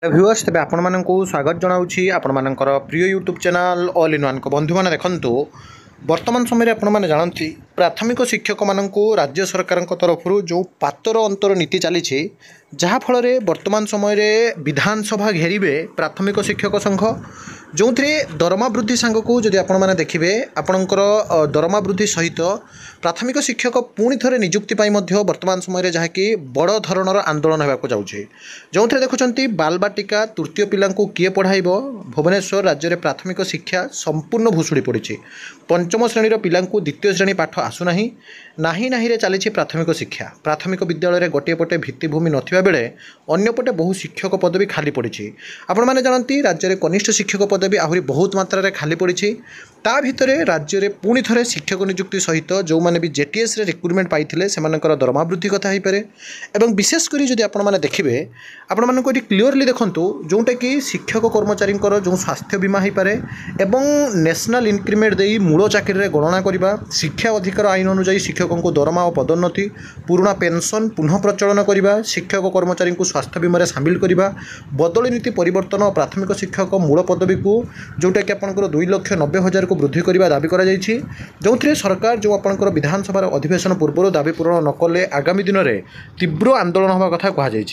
Viewers तेज आपण स्वागत जनाऊँगी आपणकर प्रिय YouTube channel all in one को बंधु मैंने देखूँ वर्तमान समय आपने जानती प्राथमिक शिक्षक मानू राज्य सरकार तरफ जो पातर अंतर नीति चली जहाँफल वर्तमान समय विधानसभा घेरे प्राथमिक शिक्षक संघ जो दरमा वृद्धि सांग को जदि आपण मैंने देखिए आपणकर दरमा वृद्धि सहित प्राथमिक शिक्षक पुणी थे निजुक्ति वर्तमान समय जहाँकि बड़ धरणर आंदोलन होगा जाऊँगी जो देखुं बालबाटिका तृतीय पिला किए पढ़ाइब भुवनेश्वर राज्य में प्राथमिक शिक्षा संपूर्ण भुशुड़ी पड़ी पंचम श्रेणी पिला द्वितीय श्रेणी पाठ आसुना ना चली प्राथमिक शिक्षा प्राथमिक विद्यालय गोटे पटे भित्तिभूमि नथिबा बेले अन्यपटे बहु शिक्षक पदवी खाली पड़ी आपण मैंने जानती राज्य में कनिष्ठ शिक्षक पदवी आहरी बहुत मात्रा खाली पड़ी ता भितर राज्य में पुणी थे शिक्षक निजुक्ति सहित जो मैंने भी जेटीएस रिक्रुटमेंट पाई से दरमा वृद्धि कथा हो पाए और विशेषकर जब आपने देखिए आपण मानक क्लीयरली देखूँ जोटा कि शिक्षक कर्मचारी जो स्वास्थ्य बीमा हो पाए और नेशनल इनक्रिमेंट दे मूल चाकरी गणना करने शिक्षा अधिकार आईन अनुजाई शिक्षकों को दरमा और पदोन्नति पुराणा पेंशन पुनः प्रचलन करने शिक्षक कर्मचारी को स्वास्थ्य बीमार सामिल करने बदली नीति परिवर्तन और प्राथमिक शिक्षक मूल पदवी को जोटा कि आपंकर 2,90,000 को वृद्धि करने दाबी कर सरकार जो आपंकर विधानसभा अधिवेशन पूर्व दाबी पूरण नकले आगामी दिन में तीव्र आंदोलन होगा कथा कहुई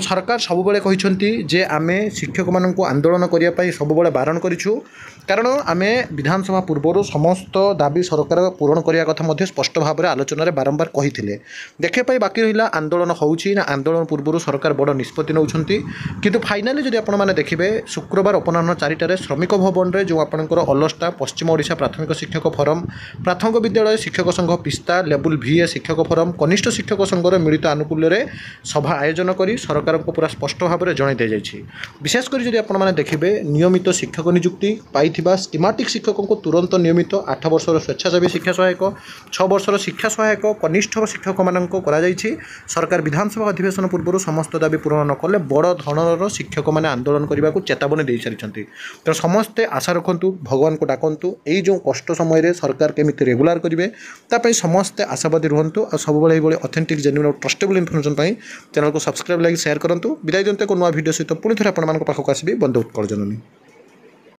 सरकार सबुबले कहते आम शिक्षक मान आंदोलन करने सबुबले बारण करूँ कारण आम विधानसभा पूर्व समस्त दाबी सरकार पूरण करने कथा स्पष्ट भाव में आलोचन बारंबार कही देखापी बाकी रहा आंदोलन होना आंदोलन पूर्व सरकार बड़ निष्पत्ति नौकरी किंतु फाइनाली जब आपने देखिए शुक्रवार अपराह 4टार श्रमिक भवन में जो आपंकर अलस्टा पश्चिम ओडिशा प्राथमिक शिक्षक फोरम प्राथमिक विद्यालय शिक्षक संघ पिस्ता लेवल VA शिक्षक फोरम कनिष्ठ शिक्षक संघर मिलित आनुकूल्य सभा आयोजन कर सरकार को पूरा स्पष्ट भाव में जन दी जाए विशेषकर जब आपने देखिए नियमित शिक्षक निजुक्ति पाई स्कीमेटिक शिक्षकों को तुरंत नियमित 8 वर्षर स्वेच्छासेवी शिक्षा सहायक 6 वर्षर शिक्षा सहायक कनिष्ठ शिक्षक मान सरकार विधानसभा अधिवेशन पूर्व समस्त दाबी पूरण नकले बड़ धरणर शिक्षक मैंने आंदोलन करने को चेतावनी दे सारी तेणु समस्ते आशा रखु भगवान को डाकतु यही जो कष्ट समय सरकार केमी रेगुलार करेंगे ताप समस्ते आशावादी रुहतु और सब ये ऑथेंटिक जेन्युइन और ट्रस्टेबल इनफर्मेशन चैनल को सब्सक्राइब लाइक शेयर करूँ विदाय दिंते को नुआ वीडियो सहित पुणी थे आपको पाखक आसबि बंदे उत्कल जननी।